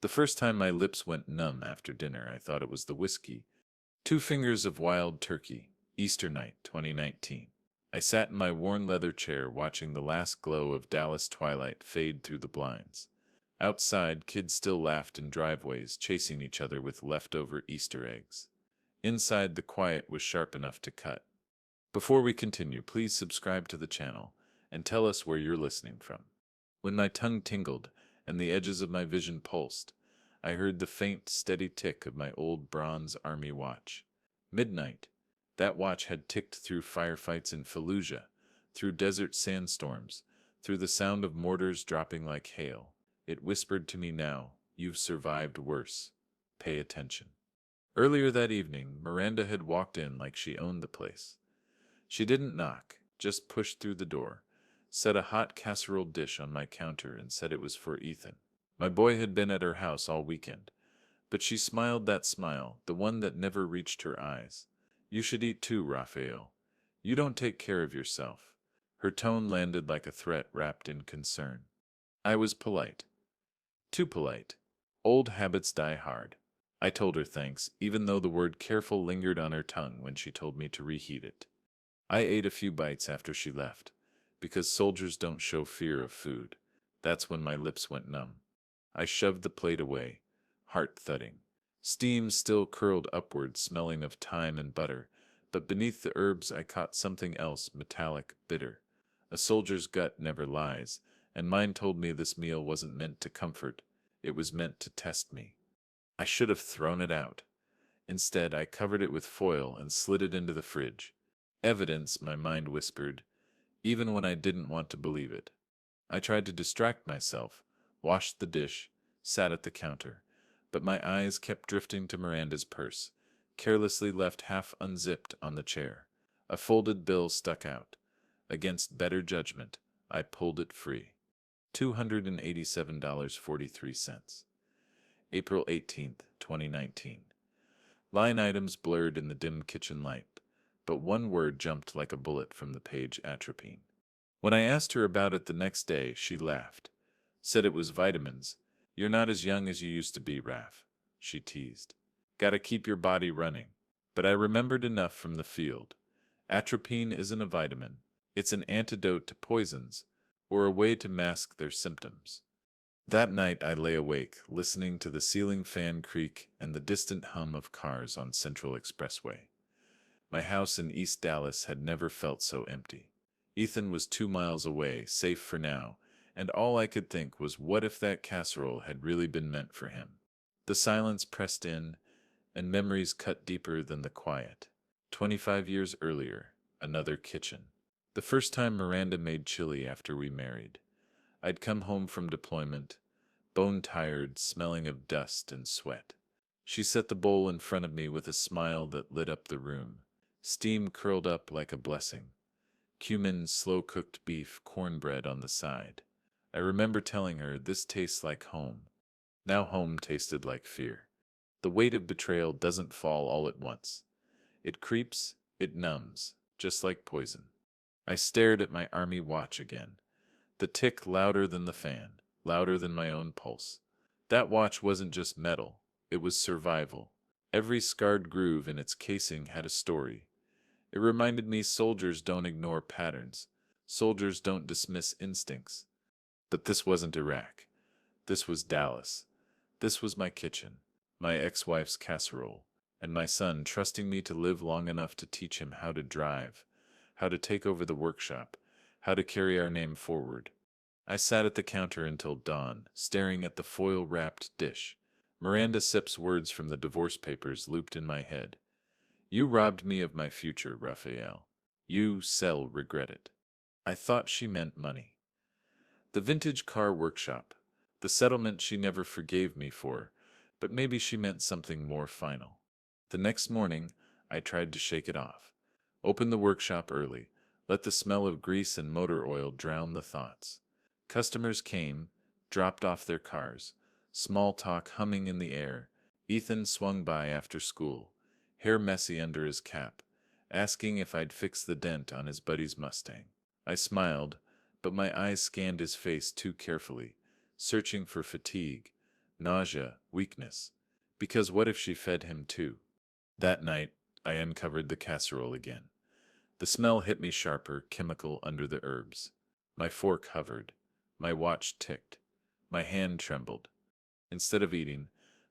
The first time my lips went numb after dinner, I thought it was the whiskey. 2 Fingers of Wild Turkey, Easter night, 2019. I sat in my worn leather chair watching the last glow of Dallas twilight fade through the blinds. Outside, kids still laughed in driveways, chasing each other with leftover Easter eggs. Inside, the quiet was sharp enough to cut. Before we continue, please subscribe to the channel and tell us where you're listening from. When my tongue tingled and the edges of my vision pulsed, I heard the faint, steady tick of my old bronze army watch. Midnight. That watch had ticked through firefights in Fallujah, through desert sandstorms, through the sound of mortars dropping like hail. It whispered to me now, "You've survived worse. Pay attention." Earlier that evening, Miranda had walked in like she owned the place. She didn't knock, just pushed through the door, set a hot casserole dish on my counter and said it was for Ethan. My boy had been at her house all weekend, but she smiled that smile, the one that never reached her eyes. "You should eat too, Raphael. You don't take care of yourself." Her tone landed like a threat wrapped in concern. I was polite. Too polite. Old habits die hard. I told her thanks, even though the word careful lingered on her tongue when she told me to reheat it. I ate a few bites after she left, because soldiers don't show fear of food. That's when my lips went numb. I shoved the plate away, heart thudding. Steam still curled upward, smelling of thyme and butter, but beneath the herbs I caught something else, metallic, bitter. A soldier's gut never lies, and mine told me this meal wasn't meant to comfort, it was meant to test me. I should have thrown it out. Instead, I covered it with foil and slid it into the fridge. Evidence, my mind whispered, even when I didn't want to believe it. I tried to distract myself, washed the dish, sat at the counter, but my eyes kept drifting to Miranda's purse, carelessly left half unzipped on the chair. A folded bill stuck out. Against better judgment, I pulled it free. $287.43. April 18th, 2019. Line items blurred in the dim kitchen light, but one word jumped like a bullet from the page: atropine. When I asked her about it the next day, she laughed. Said it was vitamins. "You're not as young as you used to be, Raph," she teased. "Gotta keep your body running." But I remembered enough from the field. Atropine isn't a vitamin. It's an antidote to poisons, or a way to mask their symptoms. That night I lay awake, listening to the ceiling fan creak and the distant hum of cars on Central Expressway. My house in East Dallas had never felt so empty. Ethan was 2 miles away, safe for now, and all I could think was, what if that casserole had really been meant for him? The silence pressed in, and memories cut deeper than the quiet. 25 years earlier, another kitchen. The first time Miranda made chili after we married. I'd come home from deployment, bone-tired, smelling of dust and sweat. She set the bowl in front of me with a smile that lit up the room. Steam curled up like a blessing. Cumin, slow-cooked beef, cornbread on the side. I remember telling her, "This tastes like home." Now home tasted like fear. The weight of betrayal doesn't fall all at once. It creeps, it numbs, just like poison. I stared at my army watch again. The tick louder than the fan, louder than my own pulse. That watch wasn't just metal, it was survival. Every scarred groove in its casing had a story. It reminded me soldiers don't ignore patterns. Soldiers don't dismiss instincts. But this wasn't Iraq. This was Dallas. This was my kitchen, my ex-wife's casserole, and my son trusting me to live long enough to teach him how to drive, how to take over the workshop, how to carry our name forward. I sat at the counter until dawn, staring at the foil-wrapped dish. Miranda Sipp's words from the divorce papers looped in my head. "You robbed me of my future, Raphael. You shall regret it." I thought she meant money. The vintage car workshop. The settlement she never forgave me for, but maybe she meant something more final. The next morning, I tried to shake it off. Opened the workshop early, let the smell of grease and motor oil drown the thoughts. Customers came, dropped off their cars, small talk humming in the air. Ethan swung by after school, hair messy under his cap, asking if I'd fix the dent on his buddy's Mustang. I smiled, but my eyes scanned his face too carefully, searching for fatigue, nausea, weakness. Because what if she fed him too? That night, I uncovered the casserole again. The smell hit me sharper, chemical under the herbs. My fork hovered. My watch ticked. My hand trembled. Instead of eating,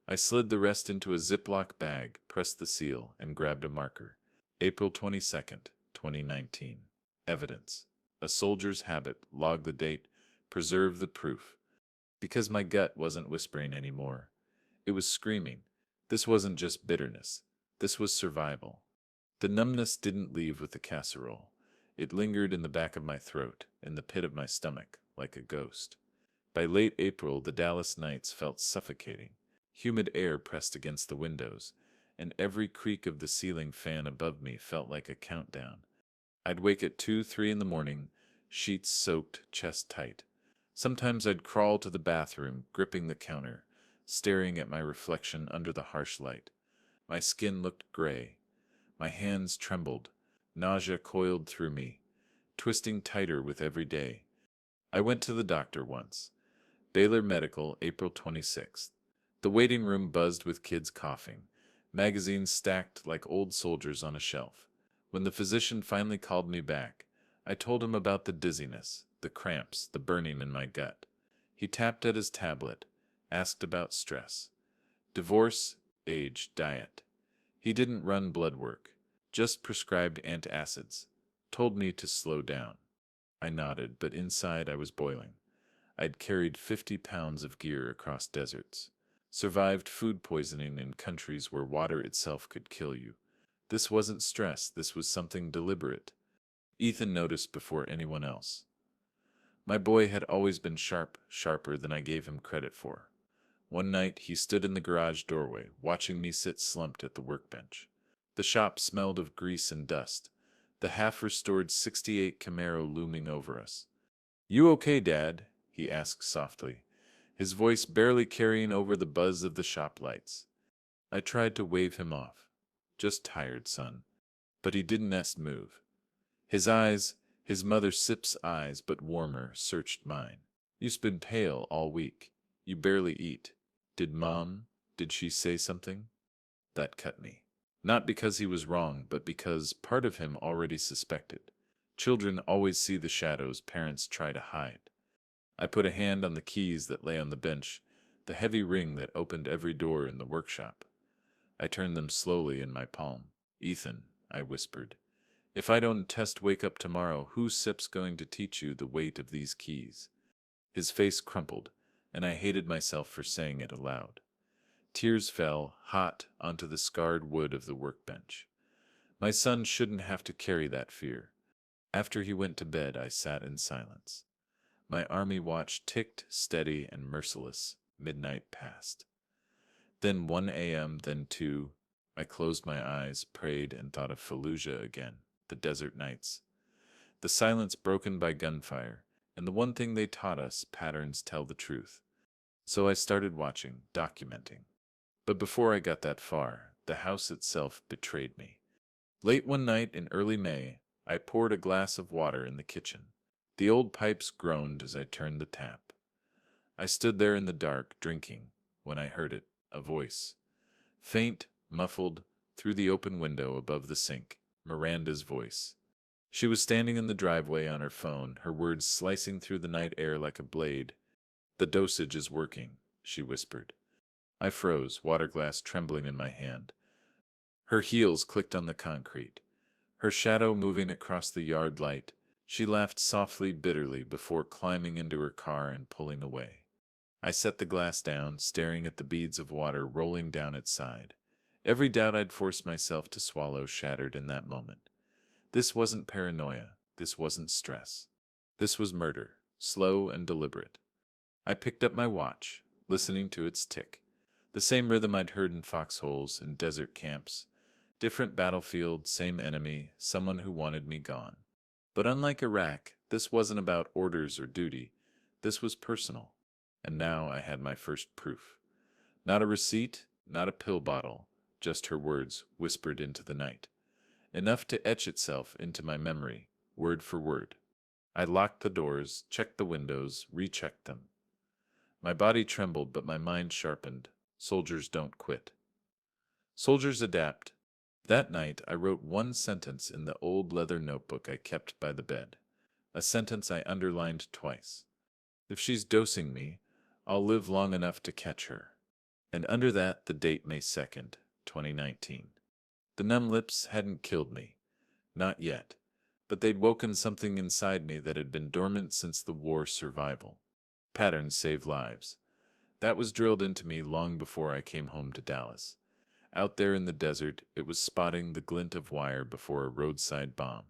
I slid the rest into a Ziploc bag, pressed the seal, and grabbed a marker. April 22nd, 2019. Evidence. A soldier's habit. Log the date. Preserve the proof. Because my gut wasn't whispering anymore. It was screaming. This wasn't just bitterness. This was survival. The numbness didn't leave with the casserole. It lingered in the back of my throat, in the pit of my stomach, like a ghost. By late April, the Dallas nights felt suffocating. Humid air pressed against the windows, and every creak of the ceiling fan above me felt like a countdown. I'd wake at 2, 3 in the morning, sheets soaked, chest tight. Sometimes I'd crawl to the bathroom, gripping the counter, staring at my reflection under the harsh light. My skin looked gray. My hands trembled. Nausea coiled through me, twisting tighter with every day. I went to the doctor once. Baylor Medical, April 26th. The waiting room buzzed with kids coughing, magazines stacked like old soldiers on a shelf. When the physician finally called me back, I told him about the dizziness, the cramps, the burning in my gut. He tapped at his tablet, asked about stress, divorce, age, diet. He didn't run blood work, just prescribed antacids, told me to slow down. I nodded, but inside I was boiling. I'd carried 50 pounds of gear across deserts, survived food poisoning in countries where water itself could kill you. This wasn't stress, this was something deliberate. Ethan noticed before anyone else. My boy had always been sharp, sharper than I gave him credit for. One night he stood in the garage doorway, watching me sit slumped at the workbench. The shop smelled of grease and dust, the half-restored '68 Camaro looming over us. "You okay, Dad?" he asked softly, his voice barely carrying over the buzz of the shop lights. I tried to wave him off. "Just tired, son." But he didn't move. His eyes, his mother Sip's eyes, but warmer, searched mine. "You've been pale all week. You barely eat. Did she say something?" That cut me. Not because he was wrong, but because part of him already suspected. Children always see the shadows parents try to hide. I put a hand on the keys that lay on the bench, the heavy ring that opened every door in the workshop. I turned them slowly in my palm. "Ethan," I whispered, "if I don't wake up tomorrow, who's Sip's going to teach you the weight of these keys?" His face crumpled, and I hated myself for saying it aloud. Tears fell, hot, onto the scarred wood of the workbench. My son shouldn't have to carry that fear. After he went to bed, I sat in silence. My army watch ticked, steady and merciless. Midnight passed. Then 1 a.m., then 2. I closed my eyes, prayed, and thought of Fallujah again, the desert nights. The silence broken by gunfire, and the one thing they taught us, patterns tell the truth. So I started watching, documenting. But before I got that far, the house itself betrayed me. Late one night in early May, I poured a glass of water in the kitchen. The old pipes groaned as I turned the tap. I stood there in the dark, drinking, when I heard it, a voice. Faint, muffled, through the open window above the sink, Miranda's voice. She was standing in the driveway on her phone, her words slicing through the night air like a blade. "The dosage is working," she whispered. I froze, water glass trembling in my hand. Her heels clicked on the concrete. Her shadow moving across the yard light. She laughed softly, bitterly, before climbing into her car and pulling away. I set the glass down, staring at the beads of water rolling down its side. Every doubt I'd forced myself to swallow shattered in that moment. This wasn't paranoia. This wasn't stress. This was murder, slow and deliberate. I picked up my watch, listening to its tick. The same rhythm I'd heard in foxholes and desert camps. Different battlefield, same enemy, someone who wanted me gone. But unlike Iraq, this wasn't about orders or duty. This was personal. And now I had my first proof. Not a receipt, not a pill bottle, just her words whispered into the night. Enough to etch itself into my memory, word for word. I locked the doors, checked the windows, rechecked them. My body trembled, but my mind sharpened. Soldiers don't quit. Soldiers adapt. That night, I wrote one sentence in the old leather notebook I kept by the bed. A sentence I underlined twice. If she's dosing me, I'll live long enough to catch her. And under that, the date May 2nd, 2019. The numb lips hadn't killed me. Not yet. But they'd woken something inside me that had been dormant since the war survival. Patterns save lives. That was drilled into me long before I came home to Dallas. Out there in the desert, it was spotting the glint of wire before a roadside bomb.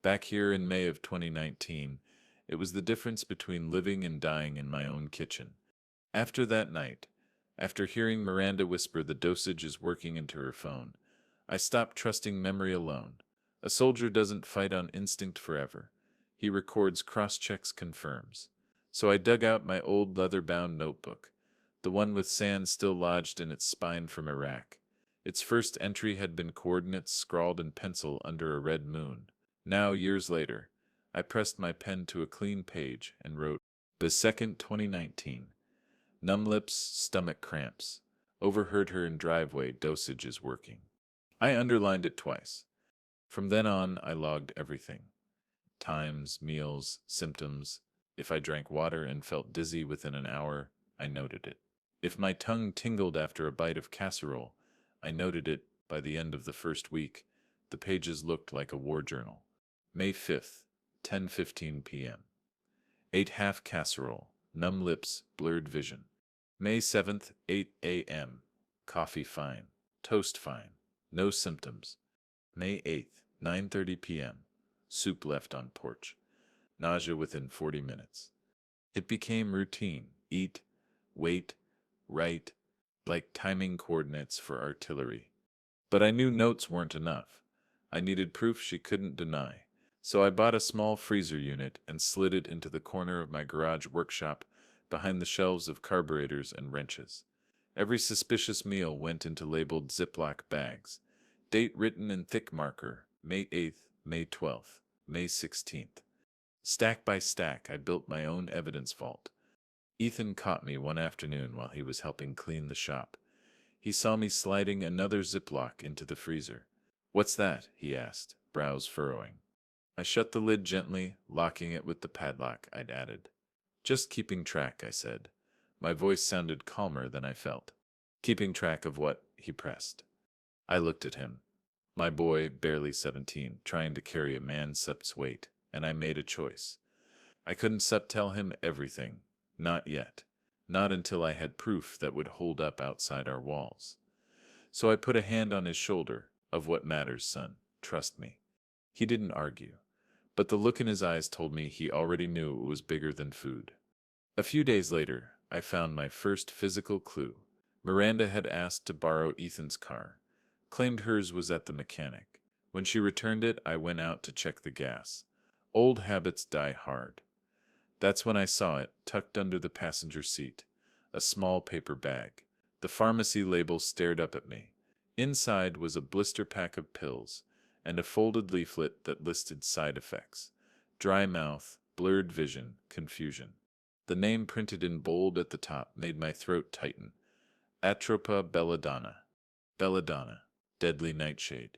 Back here in May of 2019, it was the difference between living and dying in my own kitchen. After that night, after hearing Miranda whisper the dosage is working into her phone, I stopped trusting memory alone. A soldier doesn't fight on instinct forever. He records, cross-checks, confirms. So I dug out my old leather-bound notebook, the one with sand still lodged in its spine from Iraq. Its first entry had been coordinates scrawled in pencil under a red moon. Now, years later, I pressed my pen to a clean page and wrote, May 2nd, 2019. Numb lips, stomach cramps. Overheard her in driveway, dosage is working. I underlined it twice. From then on, I logged everything. Times, meals, symptoms. If I drank water and felt dizzy within an hour, I noted it. If my tongue tingled after a bite of casserole, I noted it. By the end of the first week. The pages looked like a war journal. May 5th, 10:15 p.m. Ate half casserole, numb lips, blurred vision. May 7th, 8 a.m. Coffee fine, toast fine, no symptoms. May 8th, 9:30 p.m. Soup left on porch. Nausea within 40 minutes. It became routine. Eat, wait, write, like timing coordinates for artillery. But I knew notes weren't enough. I needed proof she couldn't deny. So I bought a small freezer unit and slid it into the corner of my garage workshop behind the shelves of carburetors and wrenches. Every suspicious meal went into labeled Ziploc bags. Date written in thick marker, May 8th, May 12th, May 16th. Stack by stack, I built my own evidence vault. Ethan caught me one afternoon while he was helping clean the shop. He saw me sliding another Ziploc into the freezer. What's that? He asked, brows furrowing. I shut the lid gently, locking it with the padlock I'd added. Just keeping track, I said. My voice sounded calmer than I felt. Keeping track of what? He pressed. I looked at him. My boy, barely 17, trying to carry a man-sup's weight, and I made a choice. I couldn't tell him everything. Not yet. Not until I had proof that would hold up outside our walls. So I put a hand on his shoulder. Of what matters, son. Trust me. He didn't argue. But the look in his eyes told me he already knew it was bigger than food. A few days later, I found my first physical clue. Miranda had asked to borrow Ethan's car. Claimed hers was at the mechanic. When she returned it, I went out to check the gas. Old habits die hard. That's when I saw it, tucked under the passenger seat. A small paper bag. The pharmacy label stared up at me. Inside was a blister pack of pills, and a folded leaflet that listed side effects. Dry mouth, blurred vision, confusion. The name printed in bold at the top made my throat tighten. Atropa belladonna. Belladonna. Deadly nightshade.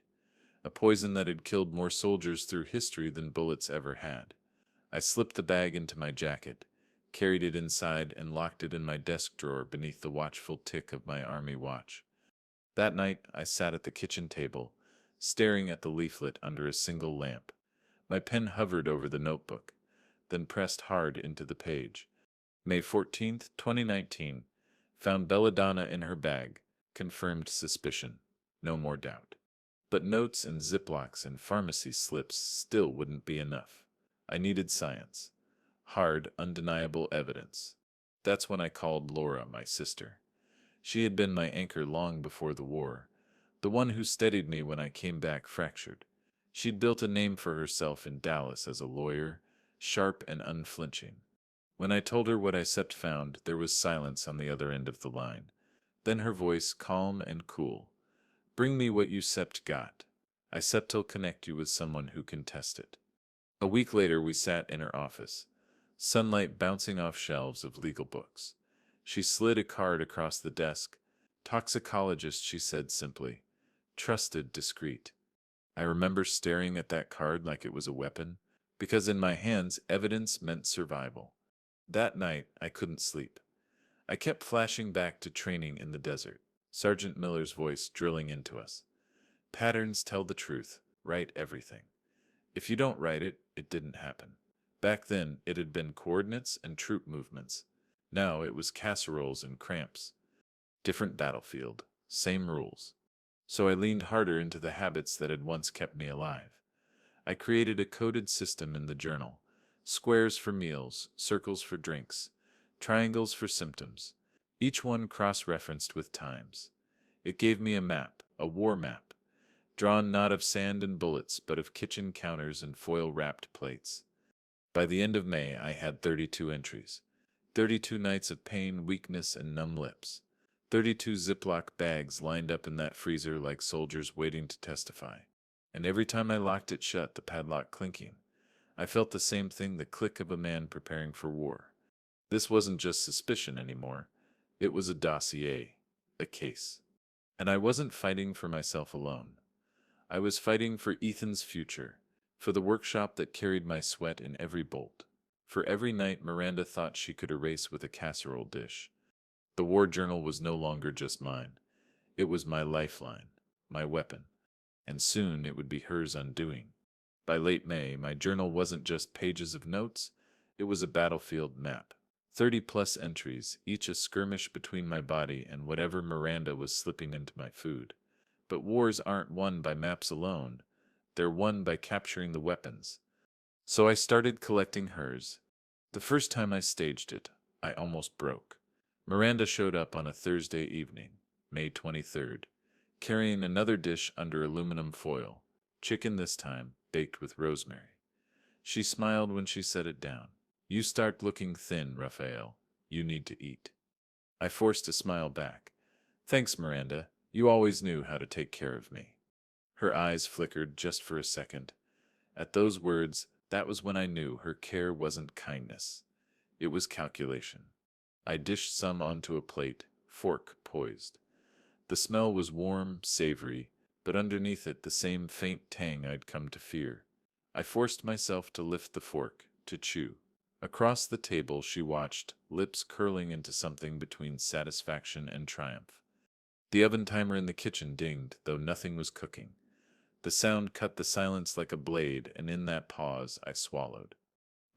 A poison that had killed more soldiers through history than bullets ever had. I slipped the bag into my jacket, carried it inside, and locked it in my desk drawer beneath the watchful tick of my army watch. That night, I sat at the kitchen table, staring at the leaflet under a single lamp. My pen hovered over the notebook, then pressed hard into the page. May 14th, 2019. Found belladonna in her bag. Confirmed suspicion. No more doubt. But notes and Ziplocs and pharmacy slips still wouldn't be enough. I needed science. Hard, undeniable evidence. That's when I called Laura, my sister. She had been my anchor long before the war, the one who steadied me when I came back fractured. She'd built a name for herself in Dallas as a lawyer, sharp and unflinching. When I told her what I found, there was silence on the other end of the line. Then her voice, calm and cool. Bring me what you got. I'll connect you with someone who can test it. A week later, we sat in her office, sunlight bouncing off shelves of legal books. She slid a card across the desk. Toxicologist, she said simply. Trusted, discreet. I remember staring at that card like it was a weapon, because in my hands, evidence meant survival. That night, I couldn't sleep. I kept flashing back to training in the desert, Sergeant Miller's voice drilling into us. Patterns tell the truth, write everything. If you don't write it, it didn't happen. Back then, it had been coordinates and troop movements. Now it was casseroles and cramps. Different battlefield, same rules. So I leaned harder into the habits that had once kept me alive. I created a coded system in the journal. Squares for meals, circles for drinks, triangles for symptoms, each one cross-referenced with times. It gave me a map, a war map, drawn not of sand and bullets, but of kitchen counters and foil-wrapped plates. By the end of May, I had 32 entries. 32 nights of pain, weakness, and numb lips. 32 Ziploc bags lined up in that freezer like soldiers waiting to testify. And every time I locked it shut, the padlock clinking, I felt the same thing, the click of a man preparing for war. This wasn't just suspicion anymore. It was a dossier, a case. And I wasn't fighting for myself alone. I was fighting for Ethan's future, for the workshop that carried my sweat in every bolt, for every night Miranda thought she could erase with a casserole dish. The war journal was no longer just mine. It was my lifeline, my weapon, and soon it would be hers undoing. By late May, my journal wasn't just pages of notes, it was a battlefield map. 30-plus entries, each a skirmish between my body and whatever Miranda was slipping into my food. But wars aren't won by maps alone, they're won by capturing the weapons. So I started collecting hers. The first time I staged it, I almost broke. Miranda showed up on a Thursday evening, May 23rd, carrying another dish under aluminum foil, chicken this time, baked with rosemary. She smiled when she set it down. You start looking thin, Raphael. You need to eat. I forced a smile back. Thanks, Miranda. You always knew how to take care of me. Her eyes flickered just for a second. At those words, that was when I knew her care wasn't kindness. It was calculation. I dished some onto a plate, fork poised. The smell was warm, savory, but underneath it the same faint tang I'd come to fear. I forced myself to lift the fork, to chew. Across the table she watched, lips curling into something between satisfaction and triumph. The oven timer in the kitchen dinged, though nothing was cooking. The sound cut the silence like a blade, and in that pause I swallowed.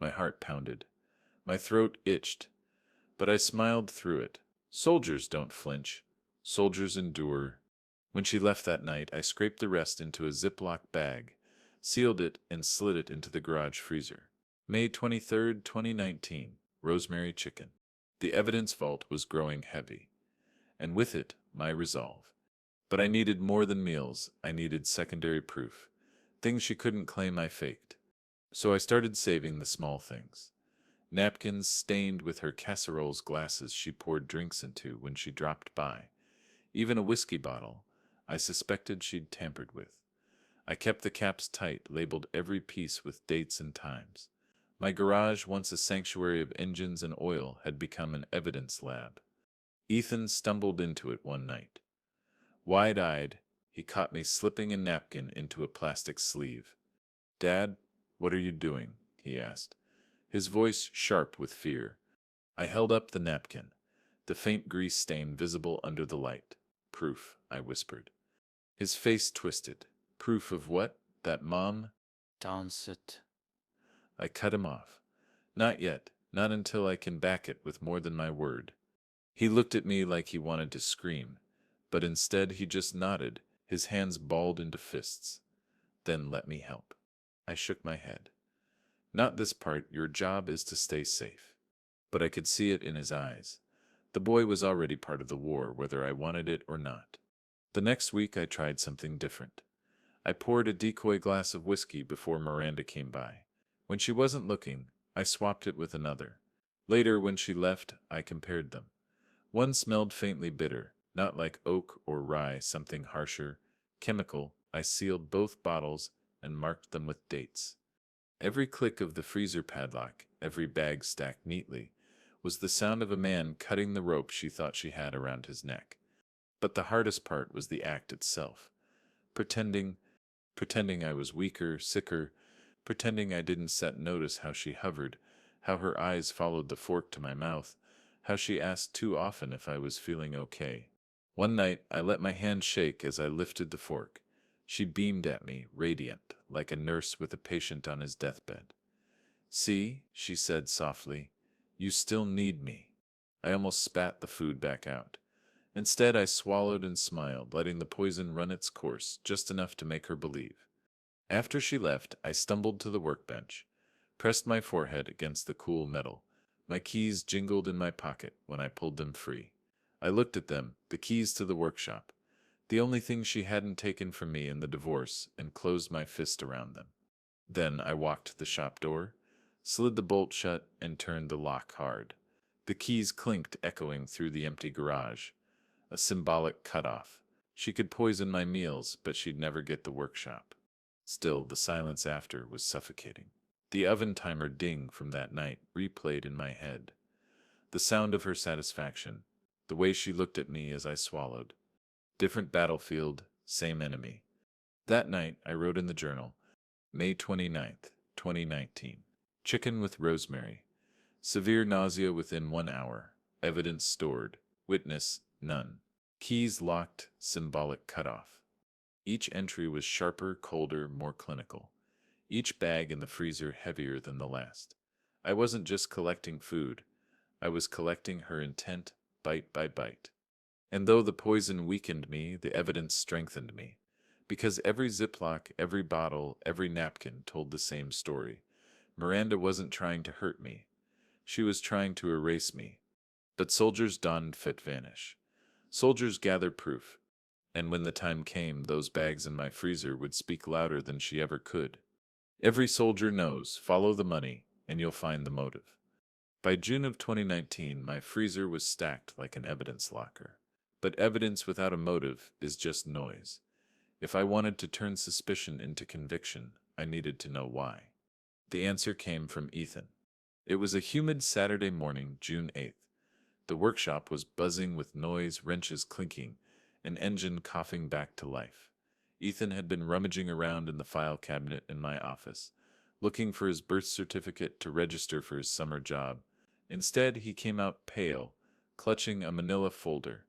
My heart pounded. My throat itched, but I smiled through it. Soldiers don't flinch. Soldiers endure. When she left that night, I scraped the rest into a Ziploc bag, sealed it, and slid it into the garage freezer. May 23rd, 2019. Rosemary chicken. The evidence vault was growing heavy, and with it, my resolve. But I needed more than meals. I needed secondary proof. Things she couldn't claim I faked. So I started saving the small things. Napkins stained with her casserole's glasses she poured drinks into when she dropped by. Even a whiskey bottle I suspected she'd tampered with. I kept the caps tight, labeled every piece with dates and times. My garage, once a sanctuary of engines and oil, had become an evidence lab. Ethan stumbled into it one night. Wide-eyed, he caught me slipping a napkin into a plastic sleeve. "Dad, what are you doing?" he asked, his voice sharp with fear. I held up the napkin, the faint grease stain visible under the light. "Proof," I whispered. His face twisted. "Proof of what? That Mom?" Don't sit. I cut him off. "Not yet, not until I can back it with more than my word." He looked at me like he wanted to scream, but instead he just nodded, his hands balled into fists. "Then let me help." I shook my head. "Not this part, your job is to stay safe." But I could see it in his eyes. The boy was already part of the war, whether I wanted it or not. The next week I tried something different. I poured a decoy glass of whiskey before Miranda came by. When she wasn't looking, I swapped it with another. Later, when she left, I compared them. One smelled faintly bitter, not like oak or rye, something harsher, chemical. I sealed both bottles and marked them with dates. Every click of the freezer padlock, every bag stacked neatly, was the sound of a man cutting the rope she thought she had around his neck. But the hardest part was the act itself. Pretending, pretending I was weaker, sicker, pretending I didn't set notice how she hovered, how her eyes followed the fork to my mouth, how she asked too often if I was feeling okay. One night, I let my hand shake as I lifted the fork. She beamed at me, radiant, like a nurse with a patient on his deathbed. "See," she said softly, "you still need me." I almost spat the food back out. Instead, I swallowed and smiled, letting the poison run its course, just enough to make her believe. After she left, I stumbled to the workbench, pressed my forehead against the cool metal. My keys jingled in my pocket when I pulled them free. I looked at them, the keys to the workshop, the only thing she hadn't taken from me in the divorce, and closed my fist around them. Then I walked to the shop door, slid the bolt shut, and turned the lock hard. The keys clinked, echoing through the empty garage. A symbolic cutoff. She could poison my meals, but she'd never get the workshop. Still, the silence after was suffocating. The oven timer ding from that night replayed in my head. The sound of her satisfaction, the way she looked at me as I swallowed. Different battlefield, same enemy. That night, I wrote in the journal, May 29th, 2019. Chicken with rosemary. Severe nausea within 1 hour. Evidence stored. Witness, none. Keys locked, symbolic cutoff. Each entry was sharper, colder, more clinical. Each bag in the freezer heavier than the last. I wasn't just collecting food. I was collecting her intent, bite by bite. And though the poison weakened me, the evidence strengthened me. Because every Ziploc, every bottle, every napkin told the same story. Miranda wasn't trying to hurt me. She was trying to erase me. But soldiers donned fit vanish. Soldiers gather proof. And when the time came, those bags in my freezer would speak louder than she ever could. Every soldier knows, follow the money, and you'll find the motive. By June of 2019, my freezer was stacked like an evidence locker. But evidence without a motive is just noise. If I wanted to turn suspicion into conviction, I needed to know why. The answer came from Ethan. It was a humid Saturday morning, June 8th. The workshop was buzzing with noise, wrenches clinking, an engine coughing back to life. Ethan had been rummaging around in the file cabinet in my office, looking for his birth certificate to register for his summer job. Instead, he came out pale, clutching a manila folder.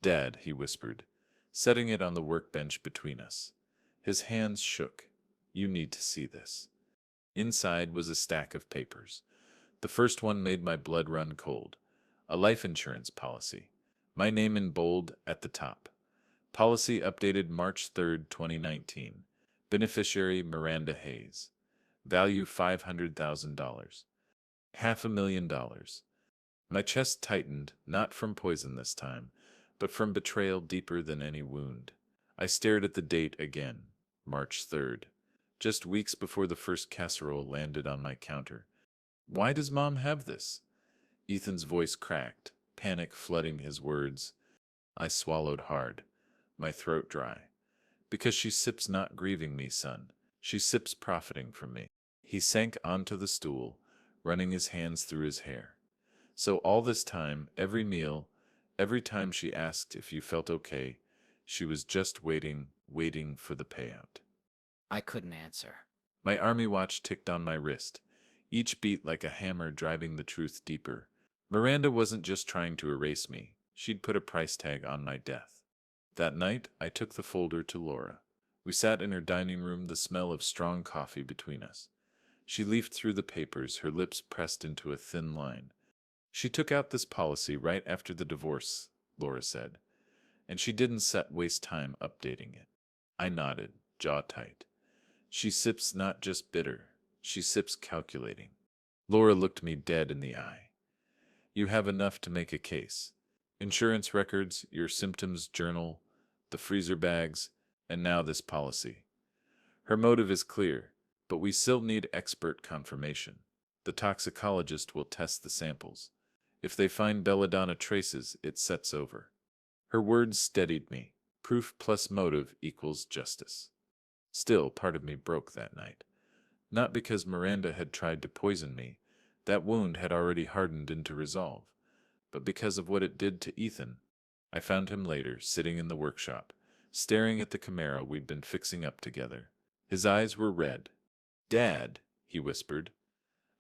"Dad," he whispered, setting it on the workbench between us. His hands shook. "You need to see this." Inside was a stack of papers. The first one made my blood run cold. A life insurance policy. My name in bold at the top. Policy updated March 3rd, 2019. Beneficiary Miranda Hayes. Value $500,000. $500,000. My chest tightened, not from poison this time, but from betrayal deeper than any wound. I stared at the date again, March 3rd, just weeks before the first casserole landed on my counter. "Why does Mom have this?" Ethan's voice cracked, panic flooding his words. I swallowed hard, my throat dry. "Because she sips not grieving me, son. She sips profiting from me." He sank onto the stool, running his hands through his hair. "So all this time, every meal, every time she asked if you felt okay, she was just waiting for the payout." I couldn't answer. My army watch ticked on my wrist, each beat like a hammer driving the truth deeper. Miranda wasn't just trying to erase me. She'd put a price tag on my death. That night, I took the folder to Laura. We sat in her dining room, the smell of strong coffee between us. She leafed through the papers, her lips pressed into a thin line. "She took out this policy right after the divorce," Laura said, "and she didn't waste time updating it." I nodded, jaw tight. "She sips not just bitter, she sips calculating." Laura looked me dead in the eye. "You have enough to make a case. Insurance records, your symptoms journal, the freezer bags, and now this policy. Her motive is clear, but we still need expert confirmation. The toxicologist will test the samples. If they find belladonna traces, it sets over." Her words steadied me. Proof plus motive equals justice. Still, part of me broke that night. Not because Miranda had tried to poison me, That wound had already hardened into resolve, but because of what it did to Ethan, I found him later, sitting in the workshop, staring at the Camaro we'd been fixing up together. His eyes were red. "Dad," he whispered,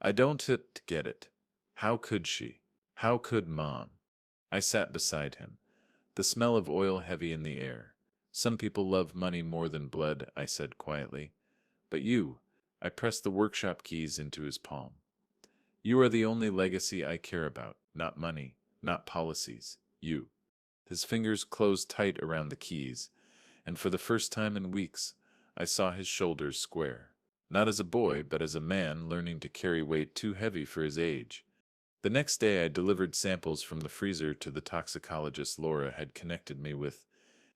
"I don't get it. How could she? How could Mom?" I sat beside him, the smell of oil heavy in the air. "Some people love money more than blood," I said quietly. "But you," I pressed the workshop keys into his palm. "You are the only legacy I care about, not money, not policies. You." His fingers closed tight around the keys, and for the first time in weeks, I saw his shoulders square. Not as a boy, but as a man learning to carry weight too heavy for his age. The next day I delivered samples from the freezer to the toxicologist Laura had connected me with.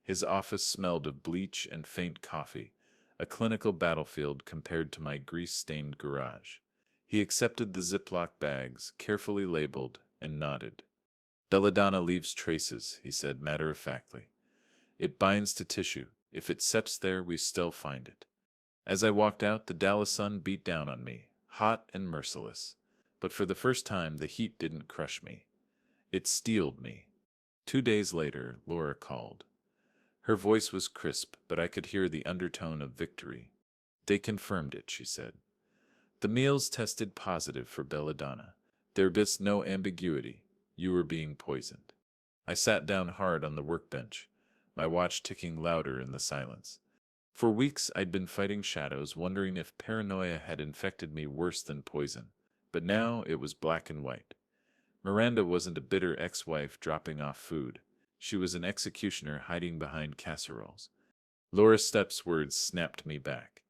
His office smelled of bleach and faint coffee, a clinical battlefield compared to my grease-stained garage. He accepted the Ziploc bags, carefully labeled, and nodded. "Belladonna leaves traces," he said matter-of-factly. "It binds to tissue. If it sets there, we still find it." As I walked out, the Dallas sun beat down on me, hot and merciless. But for the first time, the heat didn't crush me. It steeled me. 2 days later, Laura called. Her voice was crisp, but I could hear the undertone of victory. "They confirmed it," she said. "The meals tested positive for belladonna. There was no ambiguity. You were being poisoned." I sat down hard on the workbench, my watch ticking louder in the silence. For weeks I'd been fighting shadows, wondering if paranoia had infected me worse than poison. But now it was black and white. Miranda wasn't a bitter ex-wife dropping off food. She was an executioner hiding behind casseroles. Laura Stepp's words snapped me back.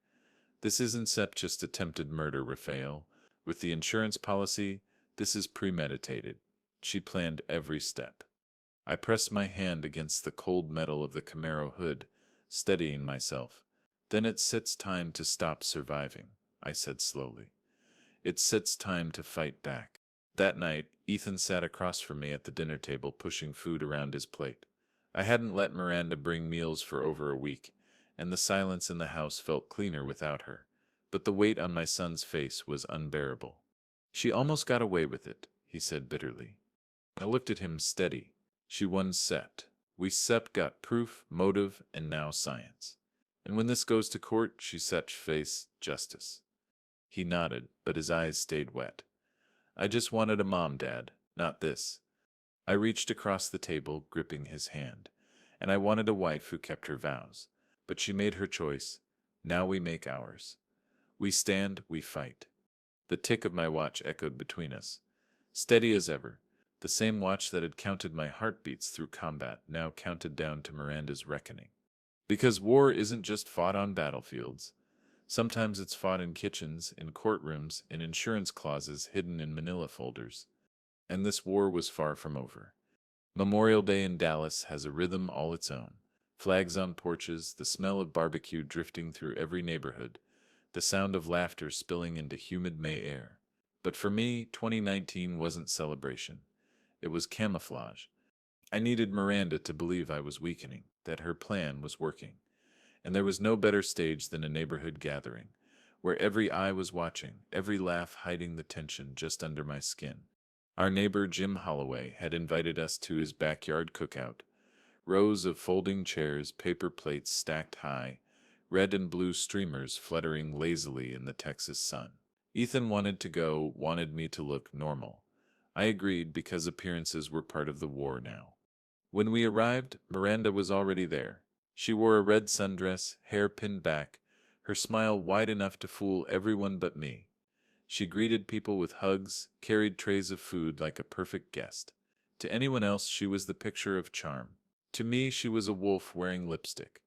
"This isn't just attempted murder, Raphael. With the insurance policy, this is premeditated. She planned every step." I pressed my hand against the cold metal of the Camaro hood, steadying myself. "Then it sets time to stop surviving," I said slowly. "It sets time to fight back." That night, Ethan sat across from me at the dinner table, pushing food around his plate. I hadn't let Miranda bring meals for over a week, and the silence in the house felt cleaner without her. But the weight on my son's face was unbearable. "She almost got away with it," he said bitterly. I looked at him steady. "She won set. Got proof, motive, and now science. And when this goes to court, she set face justice." He nodded, but his eyes stayed wet. "I just wanted a mom, Dad, not this." I reached across the table, gripping his hand. "And I wanted a wife who kept her vows. But she made her choice. Now we make ours. We stand, we fight." The tick of my watch echoed between us. Steady as ever. The same watch that had counted my heartbeats through combat now counted down to Miranda's reckoning. Because war isn't just fought on battlefields. Sometimes it's fought in kitchens, in courtrooms, in insurance clauses hidden in manila folders. And this war was far from over. Memorial Day in Dallas has a rhythm all its own. Flags on porches, the smell of barbecue drifting through every neighborhood, the sound of laughter spilling into humid May air. But for me, 2019 wasn't celebration. It was camouflage. I needed Miranda to believe I was weakening, that her plan was working. And there was no better stage than a neighborhood gathering, where every eye was watching, every laugh hiding the tension just under my skin. Our neighbor Jim Holloway had invited us to his backyard cookout. Rows of folding chairs, paper plates stacked high, red and blue streamers fluttering lazily in the Texas sun. Ethan wanted to go, wanted me to look normal. I agreed because appearances were part of the war now. When we arrived, Miranda was already there. She wore a red sundress, hair pinned back, her smile wide enough to fool everyone but me. She greeted people with hugs, carried trays of food like a perfect guest. To anyone else, she was the picture of charm. To me, she was a wolf wearing lipstick.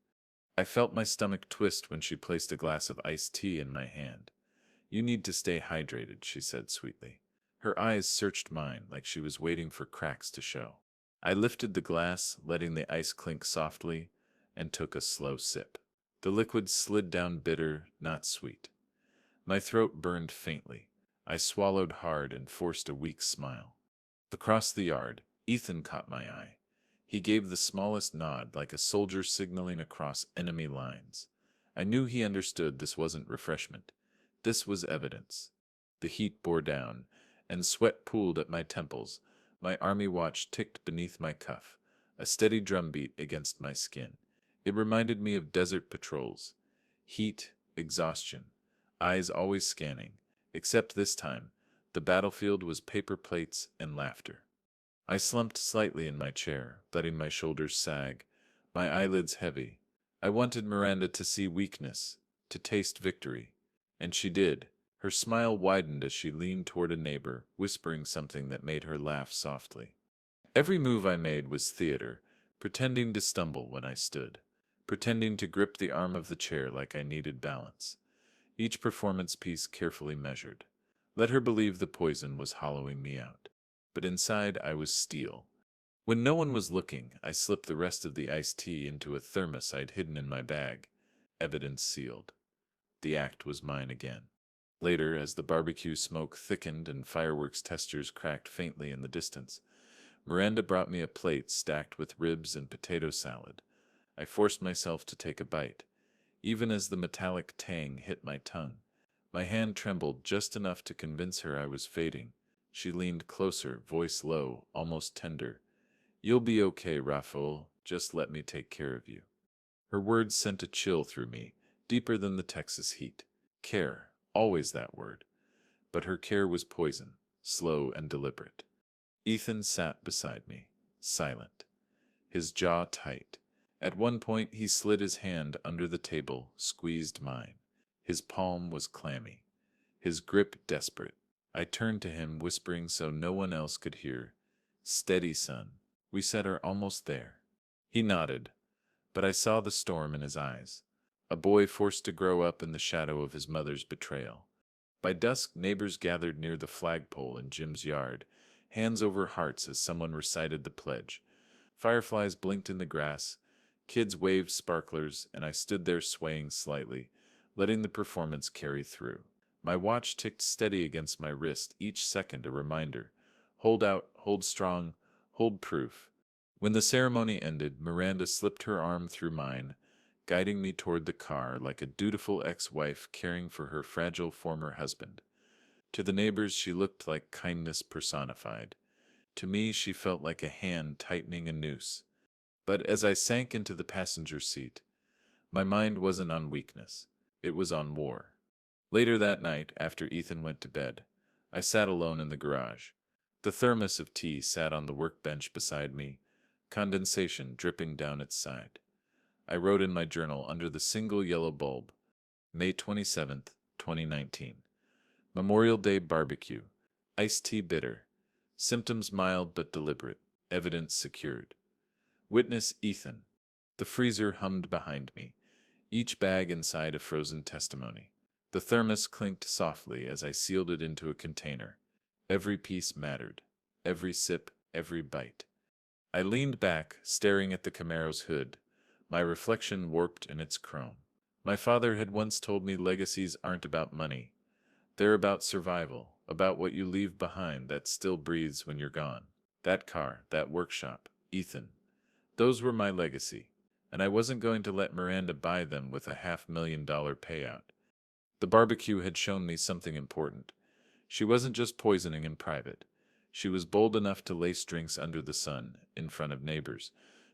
I felt my stomach twist when she placed a glass of iced tea in my hand. "You need to stay hydrated," she said sweetly. Her eyes searched mine like she was waiting for cracks to show. I lifted the glass, letting the ice clink softly, and took a slow sip. The liquid slid down bitter, not sweet. My throat burned faintly. I swallowed hard and forced a weak smile. Across the yard, Ethan caught my eye. He gave the smallest nod, like a soldier signaling across enemy lines. I knew he understood this wasn't refreshment. This was evidence. The heat bore down, and sweat pooled at my temples. My army watch ticked beneath my cuff, a steady drumbeat against my skin. It reminded me of desert patrols. Heat, exhaustion, eyes always scanning, except this time, the battlefield was paper plates and laughter. I slumped slightly in my chair, letting my shoulders sag, my eyelids heavy. I wanted Miranda to see weakness, to taste victory. And she did. Her smile widened as she leaned toward a neighbor, whispering something that made her laugh softly. Every move I made was theater, pretending to stumble when I stood, pretending to grip the arm of the chair like I needed balance. Each performance piece carefully measured. Let her believe the poison was hollowing me out. But inside I was steel. When no one was looking, I slipped the rest of the iced tea into a thermos I'd hidden in my bag. Evidence sealed. The act was mine again. Later, as the barbecue smoke thickened and fireworks testers cracked faintly in the distance, Miranda brought me a plate stacked with ribs and potato salad. I forced myself to take a bite. Even as the metallic tang hit my tongue, my hand trembled just enough to convince her I was fading. She leaned closer, voice low, almost tender. "You'll be okay, Rafael. Just let me take care of you." Her words sent a chill through me, deeper than the Texas heat. Care, always that word. But her care was poison, slow and deliberate. Ethan sat beside me, silent, his jaw tight. At one point he slid his hand under the table, squeezed mine. His palm was clammy, his grip desperate. I turned to him, whispering so no one else could hear. "Steady, son. We said are almost there." He nodded, but I saw the storm in his eyes. A boy forced to grow up in the shadow of his mother's betrayal. By dusk, neighbors gathered near the flagpole in Jim's yard, hands over hearts as someone recited the pledge. Fireflies blinked in the grass, kids waved sparklers, and I stood there swaying slightly, letting the performance carry through. My watch ticked steady against my wrist, each second a reminder. Hold out, hold strong, hold proof. When the ceremony ended, Miranda slipped her arm through mine, guiding me toward the car like a dutiful ex-wife caring for her fragile former husband. To the neighbors, she looked like kindness personified. To me, she felt like a hand tightening a noose. But as I sank into the passenger seat, my mind wasn't on weakness. It was on war. Later that night, after Ethan went to bed, I sat alone in the garage. The thermos of tea sat on the workbench beside me, condensation dripping down its side. I wrote in my journal under the single yellow bulb, May 27th, 2019. Memorial Day barbecue. Iced tea bitter. Symptoms mild but deliberate. Evidence secured. Witness Ethan. The freezer hummed behind me, each bag inside a frozen testimony. The thermos clinked softly as I sealed it into a container. Every piece mattered. Every sip, every bite. I leaned back, staring at the Camaro's hood, my reflection warped in its chrome. My father had once told me legacies aren't about money. They're about survival, about what you leave behind that still breathes when you're gone. That car, that workshop, Ethan. Those were my legacy, and I wasn't going to let Miranda buy them with a $500,000 payout. The barbecue had shown me something important. She wasn't just poisoning in private. She was bold enough to lace drinks under the sun, in front of neighbors,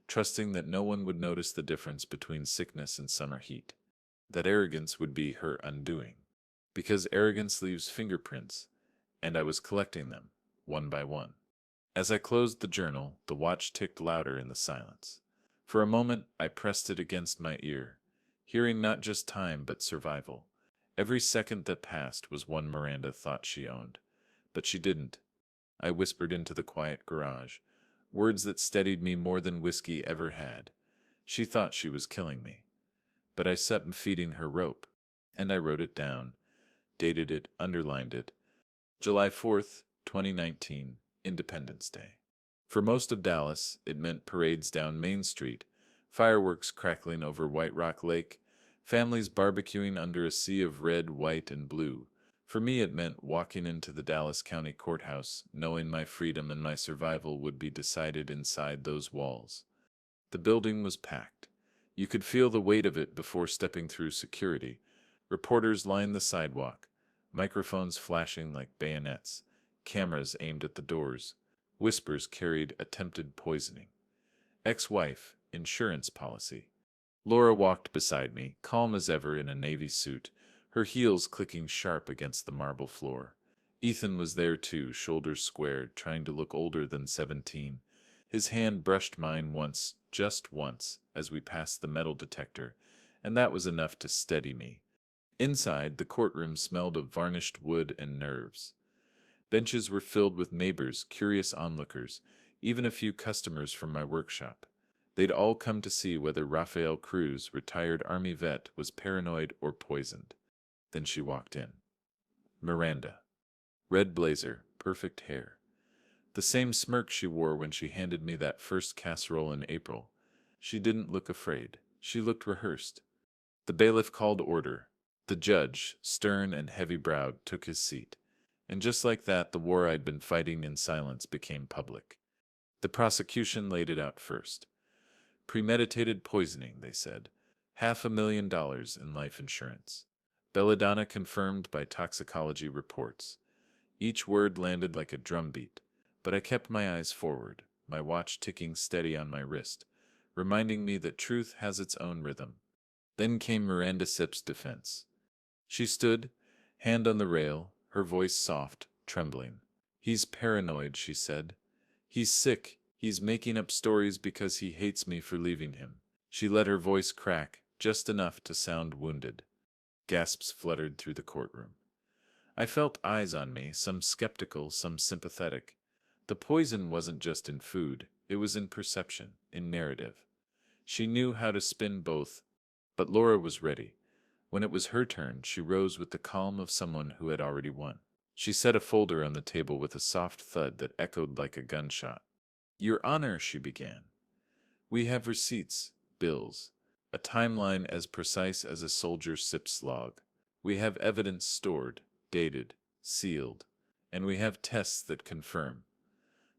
trusting that no one would notice the difference between sickness and summer heat. That arrogance would be her undoing. Because arrogance leaves fingerprints, and I was collecting them, one by one. As I closed the journal, the watch ticked louder in the silence. For a moment, I pressed it against my ear, hearing not just time but survival. Every second that passed was one Miranda thought she owned. But she didn't. I whispered into the quiet garage, words that steadied me more than whiskey ever had. She thought she was killing me. But I sat feeding her rope, and I wrote it down, dated it, underlined it. July 4th, 2019, Independence Day. For most of Dallas, it meant parades down Main Street, fireworks crackling over White Rock Lake, families barbecuing under a sea of red, white, and blue. For me, it meant walking into the Dallas County Courthouse, knowing my freedom and my survival would be decided inside those walls. The building was packed. You could feel the weight of it before stepping through security. Reporters lined the sidewalk, microphones flashing like bayonets, cameras aimed at the doors. Whispers carried attempted poisoning. Ex-wife, insurance policy. Laura walked beside me, calm as ever in a navy suit, her heels clicking sharp against the marble floor. Ethan was there too, shoulders squared, trying to look older than 17. His hand brushed mine once, just once, as we passed the metal detector, and that was enough to steady me. Inside, the courtroom smelled of varnished wood and nerves. Benches were filled with neighbors, curious onlookers, even a few customers from my workshop. They'd all come to see whether Rafael Cruz, retired Army vet, was paranoid or poisoned. Then she walked in. Miranda. Red blazer, perfect hair. The same smirk she wore when she handed me that first casserole in April. She didn't look afraid. She looked rehearsed. The bailiff called order. The judge, stern and heavy-browed, took his seat. And just like that, the war I'd been fighting in silence became public. The prosecution laid it out first. Premeditated poisoning, they said. $500,000 in life insurance. Belladonna confirmed by toxicology reports. Each word landed like a drumbeat, but I kept my eyes forward, my watch ticking steady on my wrist, reminding me that truth has its own rhythm. Then came Miranda Sipp's defense. She stood, hand on the rail, her voice soft, trembling. "He's paranoid," she said. "He's sick. He's making up stories because he hates me for leaving him." She let her voice crack, just enough to sound wounded. Gasps fluttered through the courtroom. I felt eyes on me, some skeptical, some sympathetic. The poison wasn't just in food, it was in perception, in narrative. She knew how to spin both, but Laura was ready. When it was her turn, she rose with the calm of someone who had already won. She set a folder on the table with a soft thud that echoed like a gunshot. "Your Honor," she began, "we have receipts, bills, a timeline as precise as a soldier's SIPS log. We have evidence stored, dated, sealed, and we have tests that confirm.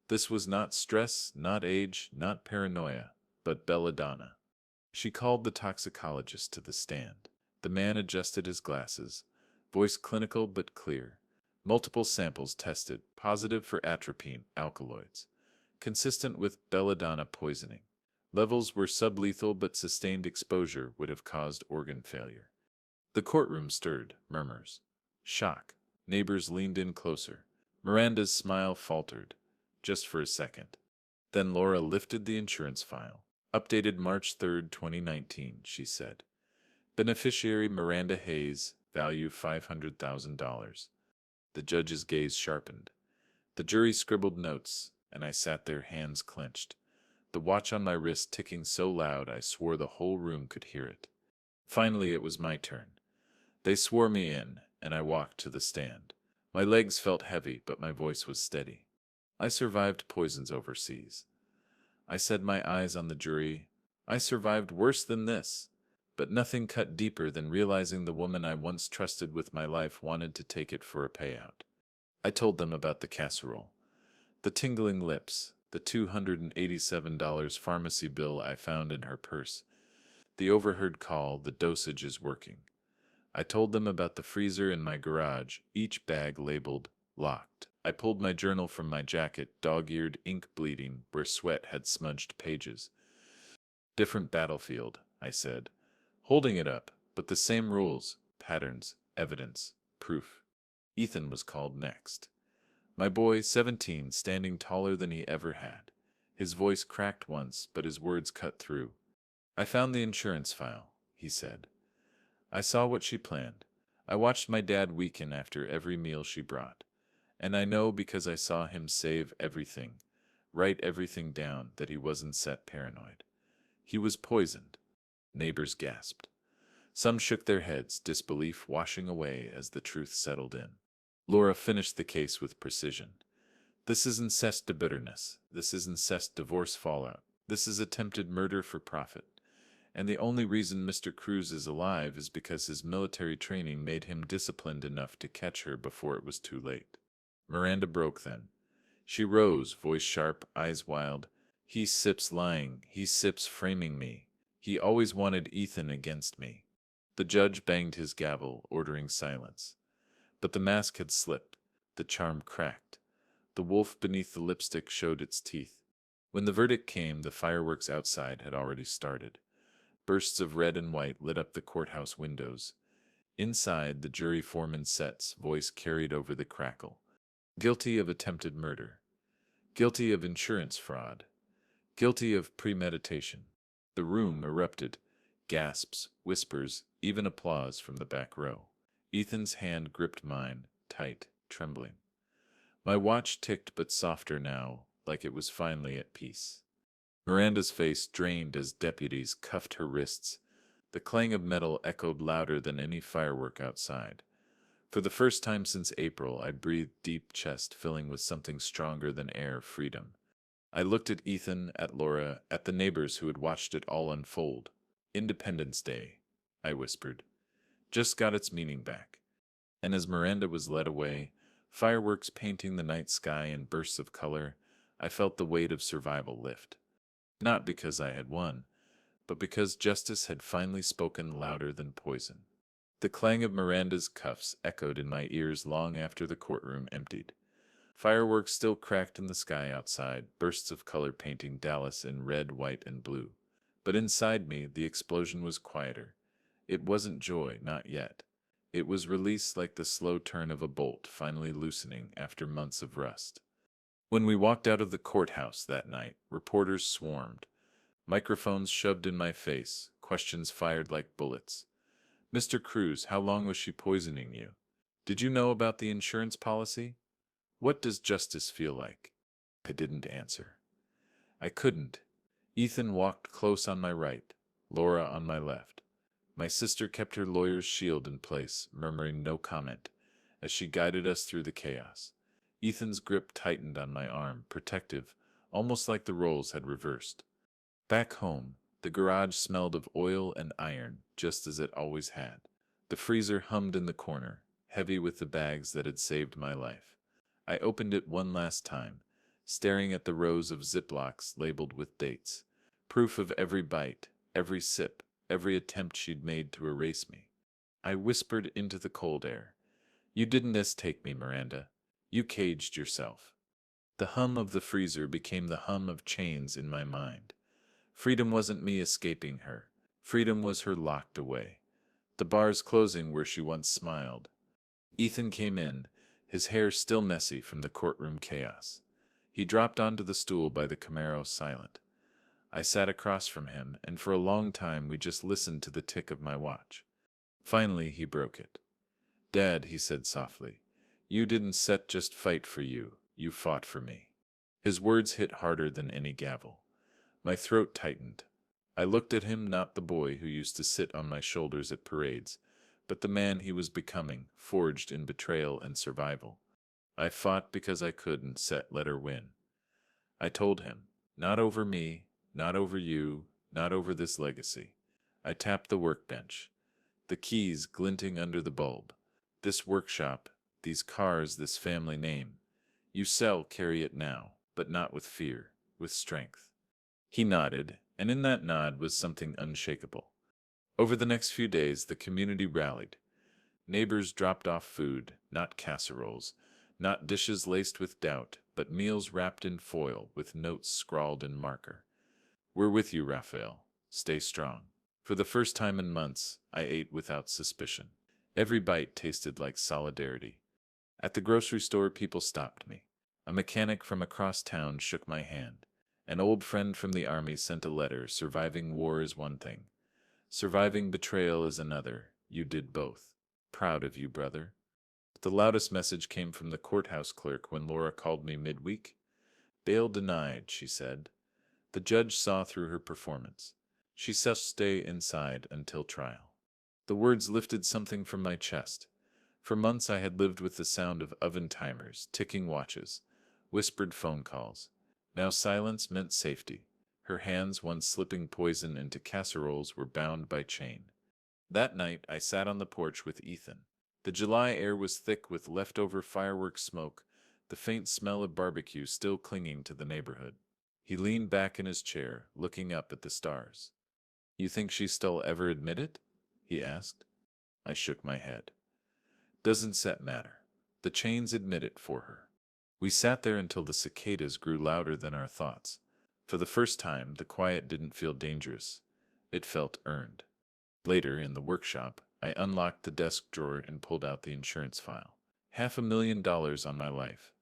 This was not stress, not age, not paranoia, but belladonna." She called the toxicologist to the stand. The man adjusted his glasses, voice clinical but clear. Multiple samples tested, positive for atropine, alkaloids, consistent with belladonna poisoning. Levels were sublethal, but sustained exposure would have caused organ failure. The courtroom stirred, murmurs. Shock. Neighbors leaned in closer. Miranda's smile faltered, just for a second. Then Laura lifted the insurance file. "Updated March 3rd, 2019, she said. "Beneficiary Miranda Hayes, value $500,000. The judge's gaze sharpened. The jury scribbled notes, and I sat there, hands clenched, the watch on my wrist ticking so loud I swore the whole room could hear it. Finally, it was my turn. They swore me in, and I walked to the stand. My legs felt heavy, but my voice was steady. "I survived poisons overseas," I said, my eyes on the jury. "I survived worse than this." But nothing cut deeper than realizing the woman I once trusted with my life wanted to take it for a payout. I told them about the casserole, the tingling lips, the $287 pharmacy bill I found in her purse, the overheard call, the dosage is working. I told them about the freezer in my garage, each bag labeled locked. I pulled my journal from my jacket, dog-eared, ink bleeding, where sweat had smudged pages. "Different battlefield," I said, holding it up, "but the same rules, patterns, evidence, proof." Ethan was called next. My boy, 17, standing taller than he ever had. His voice cracked once, but his words cut through. "I found the insurance file," he said. "I saw what she planned. I watched my dad weaken after every meal she brought. And I know because I saw him save everything, write everything down, that he wasn't set paranoid. He was poisoned." Neighbors gasped. Some shook their heads, disbelief washing away as the truth settled in. Laura finished the case with precision. "This is incest to bitterness. This is incest divorce fallout. This is attempted murder for profit. And the only reason Mr. Cruz is alive is because his military training made him disciplined enough to catch her before it was too late." Miranda broke then. She rose, voice sharp, eyes wild. "He Sips lying. He Sips framing me. He always wanted Ethan against me." The judge banged his gavel, ordering silence. But the mask had slipped. The charm cracked. The wolf beneath the lipstick showed its teeth. When the verdict came, the fireworks outside had already started. Bursts of red and white lit up the courthouse windows. Inside, the jury foreman Set's voice carried over the crackle. Guilty of attempted murder. Guilty of insurance fraud. Guilty of premeditation. The room erupted. Gasps, whispers, even applause from the back row. Ethan's hand gripped mine, tight, trembling. My watch ticked but softer now, like it was finally at peace. Miranda's face drained as deputies cuffed her wrists. The clang of metal echoed louder than any firework outside. For the first time since April, I breathed deep, chest filling with something stronger than air, freedom. I looked at Ethan, at Laura, at the neighbors who had watched it all unfold. Independence Day, I whispered, just got its meaning back. And as Miranda was led away, fireworks painting the night sky in bursts of color, I felt the weight of survival lift. Not because I had won, but because justice had finally spoken louder than poison. The clang of Miranda's cuffs echoed in my ears long after the courtroom emptied. Fireworks still cracked in the sky outside, bursts of color painting Dallas in red, white, and blue. But inside me, the explosion was quieter. It wasn't joy, not yet. It was release like the slow turn of a bolt finally loosening after months of rust. When we walked out of the courthouse that night, reporters swarmed. Microphones shoved in my face, questions fired like bullets. Mr. Cruz, how long was she poisoning you? Did you know about the insurance policy? What does justice feel like? I didn't answer. I couldn't. Ethan walked close on my right, Laura on my left. My sister kept her lawyer's shield in place, murmuring no comment, as she guided us through the chaos. Ethan's grip tightened on my arm, protective, almost like the roles had reversed. Back home, the garage smelled of oil and iron, just as it always had. The freezer hummed in the corner, heavy with the bags that had saved my life. I opened it one last time, staring at the rows of Ziplocs labeled with dates, proof of every bite, every sip, every attempt she'd made to erase me. I whispered into the cold air, "You didn't mistake me, Miranda. You caged yourself." The hum of the freezer became the hum of chains in my mind. Freedom wasn't me escaping her. Freedom was her locked away. The bars closing where she once smiled. Ethan came in, his hair still messy from the courtroom chaos. He dropped onto the stool by the Camaro, silent. I sat across from him, and for a long time we just listened to the tick of my watch. Finally, he broke it. "Dad," he said softly, "you didn't just fight for you. You fought for me." His words hit harder than any gavel. My throat tightened. I looked at him, not the boy who used to sit on my shoulders at parades, but the man he was becoming, forged in betrayal and survival. I fought because I couldn't let her win. I told him, not over me, not over you, not over this legacy. I tapped the workbench, the keys glinting under the bulb. This workshop, these cars, this family name. You sell, carry it now, but not with fear, with strength. He nodded, and in that nod was something unshakable. Over the next few days, the community rallied. Neighbors dropped off food, not casseroles, not dishes laced with doubt, but meals wrapped in foil with notes scrawled in marker. "We're with you, Raphael. Stay strong." For the first time in months, I ate without suspicion. Every bite tasted like solidarity. At the grocery store, people stopped me. A mechanic from across town shook my hand. An old friend from the army sent a letter. Surviving war is one thing. Surviving betrayal is another. You did both. Proud of you, brother. The loudest message came from the courthouse clerk when Laura called me midweek. "Bail denied," she said. The judge saw through her performance. She said stay inside until trial. The words lifted something from my chest. For months I had lived with the sound of oven timers, ticking watches, whispered phone calls. Now silence meant safety. Her hands, once slipping poison into casseroles, were bound by chain. That night I sat on the porch with Ethan. The July air was thick with leftover fireworks smoke, the faint smell of barbecue still clinging to the neighborhood. He leaned back in his chair, looking up at the stars. "You think she'll ever admit it?" he asked. I shook my head. "Doesn't that matter? The chains admit it for her." We sat there until the cicadas grew louder than our thoughts. For the first time, the quiet didn't feel dangerous. It felt earned. Later, in the workshop, I unlocked the desk drawer and pulled out the insurance file. $500,000 on my life.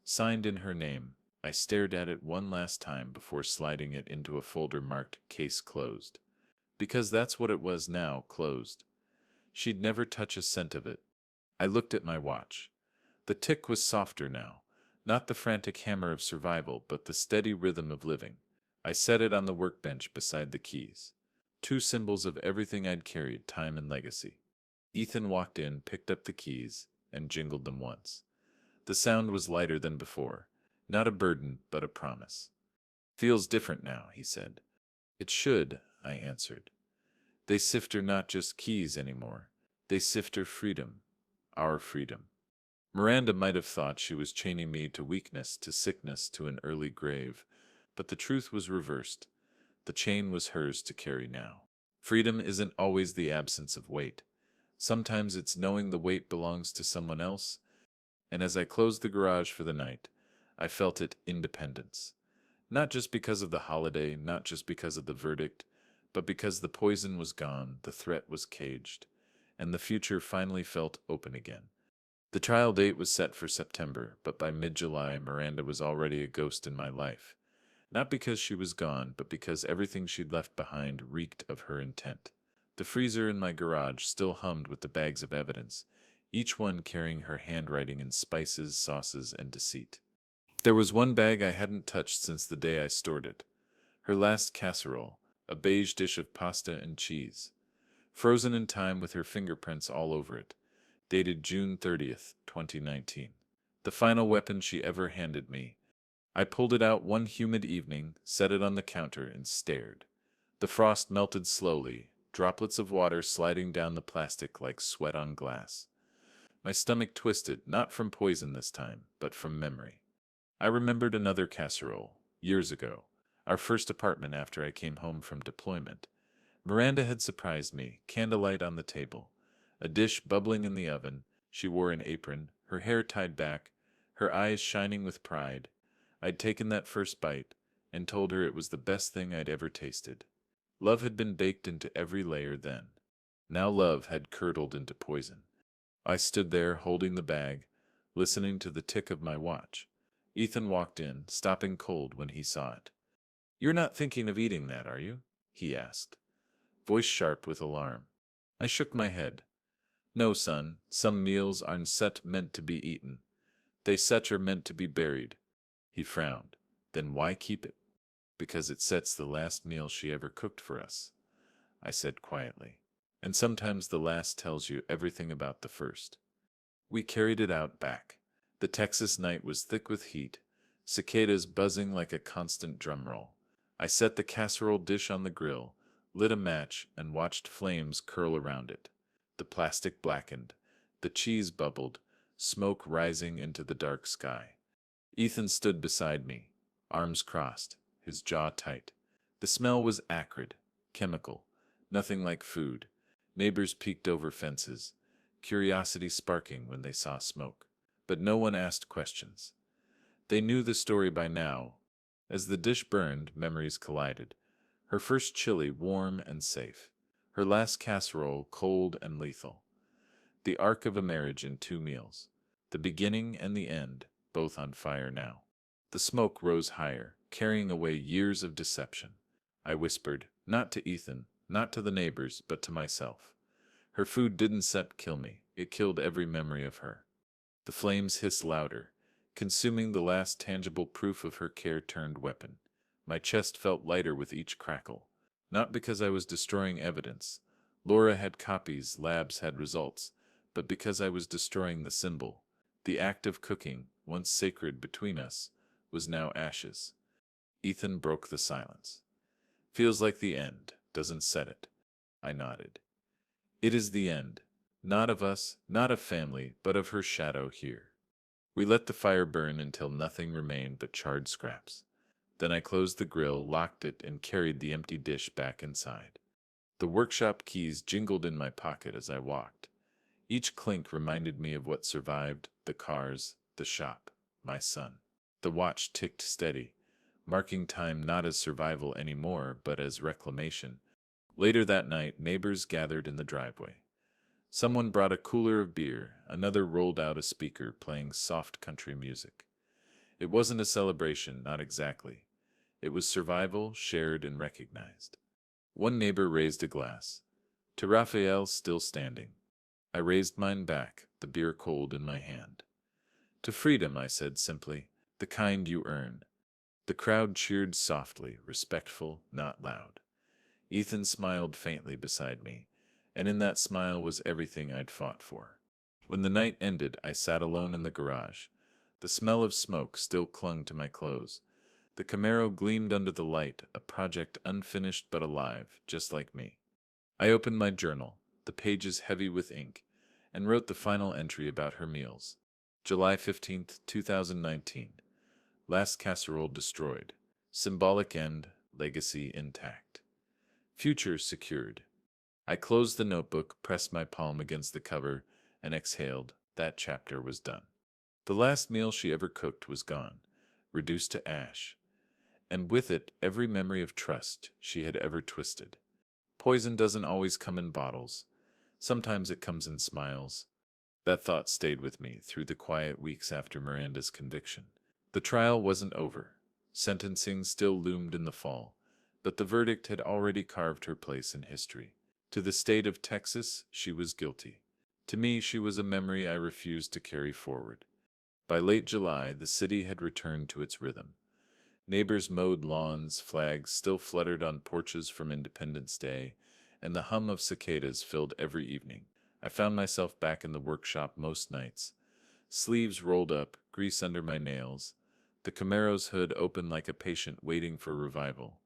Signed in her name. I stared at it one last time before sliding it into a folder marked Case Closed. Because that's what it was now, closed. She'd never touch a cent of it. I looked at my watch. The tick was softer now. Not the frantic hammer of survival, but the steady rhythm of living. I set it on the workbench beside the keys. Two symbols of everything I'd carried, time and legacy. Ethan walked in, picked up the keys, and jingled them once. The sound was lighter than before. Not a burden, but a promise. Feels different now, he said. It should, I answered. They sift her not just keys anymore. They sift her freedom. Our freedom. Miranda might have thought she was chaining me to weakness, to sickness, to an early grave, but the truth was reversed. The chain was hers to carry now. Freedom isn't always the absence of weight. Sometimes it's knowing the weight belongs to someone else, and as I closed the garage for the night, I felt it independence. Not just because of the holiday, not just because of the verdict, but because the poison was gone, the threat was caged, and the future finally felt open again. The trial date was set for September, but by mid-July, Miranda was already a ghost in my life. Not because she was gone, but because everything she'd left behind reeked of her intent. The freezer in my garage still hummed with the bags of evidence, each one carrying her handwriting in spices, sauces, and deceit. There was one bag I hadn't touched since the day I stored it. Her last casserole, a beige dish of pasta and cheese, frozen in time with her fingerprints all over it, dated June 30th, 2019. The final weapon she ever handed me. I pulled it out one humid evening, set it on the counter, and stared. The frost melted slowly, droplets of water sliding down the plastic like sweat on glass. My stomach twisted, not from poison this time, but from memory. I remembered another casserole, years ago, our first apartment after I came home from deployment. Miranda had surprised me, candlelight on the table, a dish bubbling in the oven. She wore an apron, her hair tied back, her eyes shining with pride. I'd taken that first bite and told her it was the best thing I'd ever tasted. Love had been baked into every layer then. Now love had curdled into poison. I stood there holding the bag, listening to the tick of my watch. Ethan walked in, stopping cold when he saw it. "You're not thinking of eating that, are you?" he asked, voice sharp with alarm. I shook my head. "No, son, some meals aren't set meant to be eaten. They such are meant to be buried." He frowned. "Then why keep it?" "Because it sets the last meal she ever cooked for us," I said quietly. "And sometimes the last tells you everything about the first." We carried it out back. The Texas night was thick with heat, cicadas buzzing like a constant drum roll. I set the casserole dish on the grill, lit a match, and watched flames curl around it. The plastic blackened, the cheese bubbled, smoke rising into the dark sky. Ethan stood beside me, arms crossed, his jaw tight. The smell was acrid, chemical, nothing like food. Neighbors peeked over fences, curiosity sparking when they saw smoke. But no one asked questions. They knew the story by now. As the dish burned, memories collided. Her first chili warm and safe. Her last casserole cold and lethal. The arc of a marriage in 2 meals. The beginning and the end, both on fire now. The smoke rose higher, carrying away years of deception. I whispered, not to Ethan, not to the neighbors, but to myself. Her food didn't kill me. It killed every memory of her. The flames hissed louder, consuming the last tangible proof of her care-turned weapon. My chest felt lighter with each crackle. Not because I was destroying evidence. Laura had copies, labs had results. But because I was destroying the symbol. The act of cooking, once sacred between us, was now ashes. Ethan broke the silence. "Feels like the end, doesn't set it." I nodded. "It is the end. Not of us, not of family, but of her shadow here." We let the fire burn until nothing remained but charred scraps. Then I closed the grill, locked it, and carried the empty dish back inside. The workshop keys jingled in my pocket as I walked. Each clink reminded me of what survived, the cars, the shop. my son. The watch ticked steady, marking time not as survival anymore, but as reclamation. Later that night, neighbors gathered in the driveway. Someone brought a cooler of beer, another rolled out a speaker playing soft country music. It wasn't a celebration, not exactly. It was survival, shared and recognized. One neighbor raised a glass. To Raphael, still standing. I raised mine back, the beer cold in my hand. To freedom, I said simply, the kind you earn. The crowd cheered softly, respectful, not loud. Ethan smiled faintly beside me, and in that smile was everything I'd fought for. When the night ended, I sat alone in the garage. The smell of smoke still clung to my clothes. The Camaro gleamed under the light, a project unfinished but alive, just like me. I opened my journal, the pages heavy with ink, and wrote the final entry about her meals. July 15th, 2019. Last casserole destroyed. Symbolic end, legacy intact. Future secured. I closed the notebook, pressed my palm against the cover, and exhaled. That chapter was done. The last meal she ever cooked was gone, reduced to ash, and with it every memory of trust she had ever twisted. Poison doesn't always come in bottles. Sometimes it comes in smiles. That thought stayed with me through the quiet weeks after Miranda's conviction. The trial wasn't over. Sentencing still loomed in the fall, but the verdict had already carved her place in history. To the state of Texas, she was guilty. To me, she was a memory I refused to carry forward. By late July, the city had returned to its rhythm. Neighbors mowed lawns, flags still fluttered on porches from Independence Day, and the hum of cicadas filled every evening. I found myself back in the workshop most nights, sleeves rolled up, grease under my nails, the Camaro's hood open like a patient waiting for revival.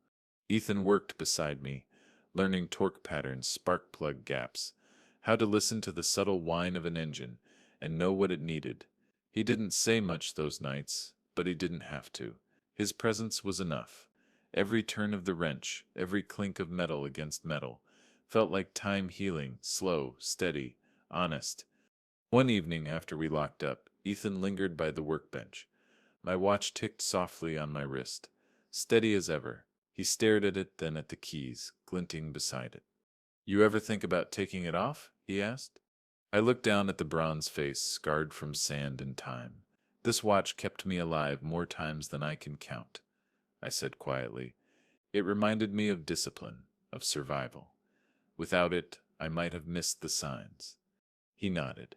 Ethan worked beside me, learning torque patterns, spark plug gaps, how to listen to the subtle whine of an engine and know what it needed. He didn't say much those nights, but he didn't have to. His presence was enough. Every turn of the wrench, every clink of metal against metal, felt like time healing, slow, steady, honest. One evening after we locked up, Ethan lingered by the workbench. My watch ticked softly on my wrist. Steady as ever, he stared at it, then at the keys, glinting beside it. "You ever think about taking it off?" he asked. I looked down at the bronze face, scarred from sand and time. "This watch kept me alive more times than I can count," I said quietly. "It reminded me of discipline, of survival. Without it, I might have missed the signs." He nodded.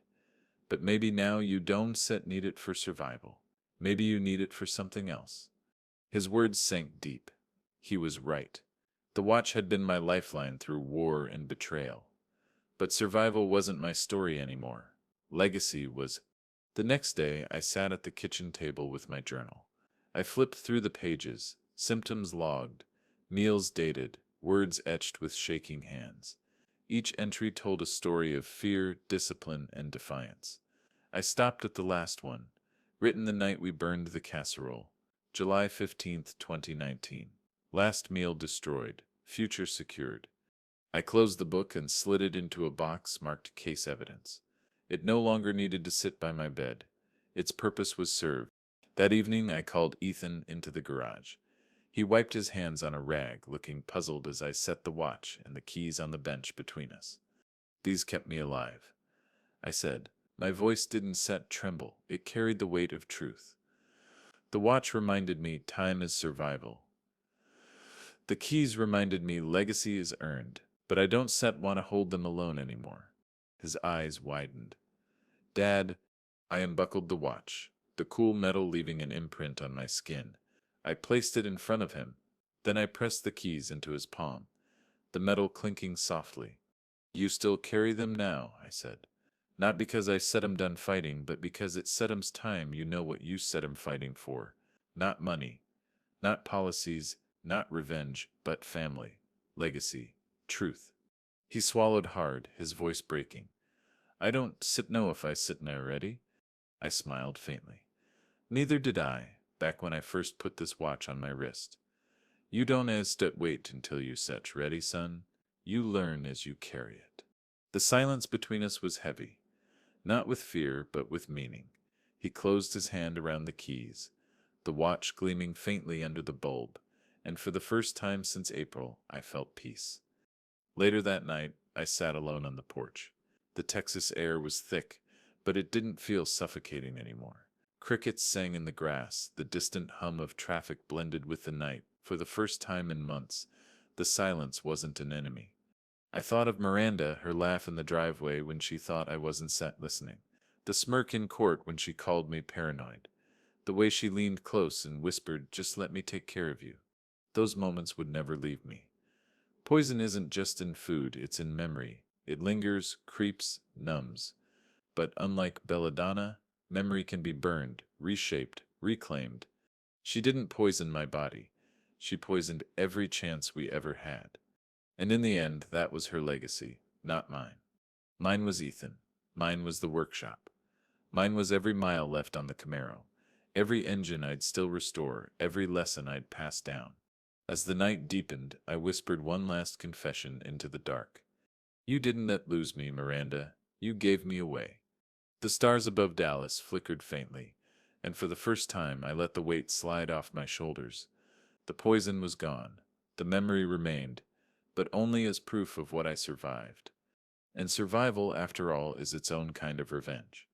"But maybe now you don't need it for survival. Maybe you need it for something else." His words sank deep. He was right. The watch had been my lifeline through war and betrayal. But survival wasn't my story anymore. Legacy was. The next day, I sat at the kitchen table with my journal. I flipped through the pages, symptoms logged, meals dated, words etched with shaking hands. Each entry told a story of fear, discipline, and defiance. I stopped at the last one, written the night we burned the casserole, July 15th, 2019. Last meal destroyed, future secured. I closed the book and slid it into a box marked case evidence. It no longer needed to sit by my bed. Its purpose was served. That evening I called Ethan into the garage. He wiped his hands on a rag, looking puzzled as I set the watch and the keys on the bench between us. "These kept me alive," I said. My voice didn't tremble. It carried the weight of truth. The watch reminded me time is survival. The keys reminded me legacy is earned, but I don't want to hold them alone anymore. His eyes widened. "Dad," I unbuckled the watch, the cool metal leaving an imprint on my skin. I placed it in front of him. Then I pressed the keys into his palm, the metal clinking softly. "You still carry them now," I said. "Not because I said I'm done fighting, but because it said 'em's time you know what you said 'em fighting for. Not money, not policies, not revenge, but family, legacy, truth." He swallowed hard, his voice breaking. "I don't know if I already." I smiled faintly. "Neither did I, back when I first put this watch on my wrist. You don't wait until you ready, son. You learn as you carry it." The silence between us was heavy, not with fear, but with meaning. He closed his hand around the keys, the watch gleaming faintly under the bulb, and for the first time since April, I felt peace. Later that night, I sat alone on the porch. The Texas air was thick, but it didn't feel suffocating anymore. Crickets sang in the grass, the distant hum of traffic blended with the night. For the first time in months, the silence wasn't an enemy. I thought of Miranda, her laugh in the driveway when she thought I wasn't sat listening, the smirk in court when she called me paranoid, the way she leaned close and whispered, "Just let me take care of you." Those moments would never leave me. Poison isn't just in food, it's in memory. It lingers, creeps, numbs. But unlike belladonna, memory can be burned, reshaped, reclaimed. She didn't poison my body. She poisoned every chance we ever had. And in the end, that was her legacy, not mine. Mine was Ethan. Mine was the workshop. Mine was every mile left on the Camaro, every engine I'd still restore, every lesson I'd pass down. As the night deepened, I whispered one last confession into the dark. You didn't lose me, Miranda. You gave me away. The stars above Dallas flickered faintly, and for the first time I let the weight slide off my shoulders. The poison was gone. The memory remained, but only as proof of what I survived. And survival, after all, is its own kind of revenge.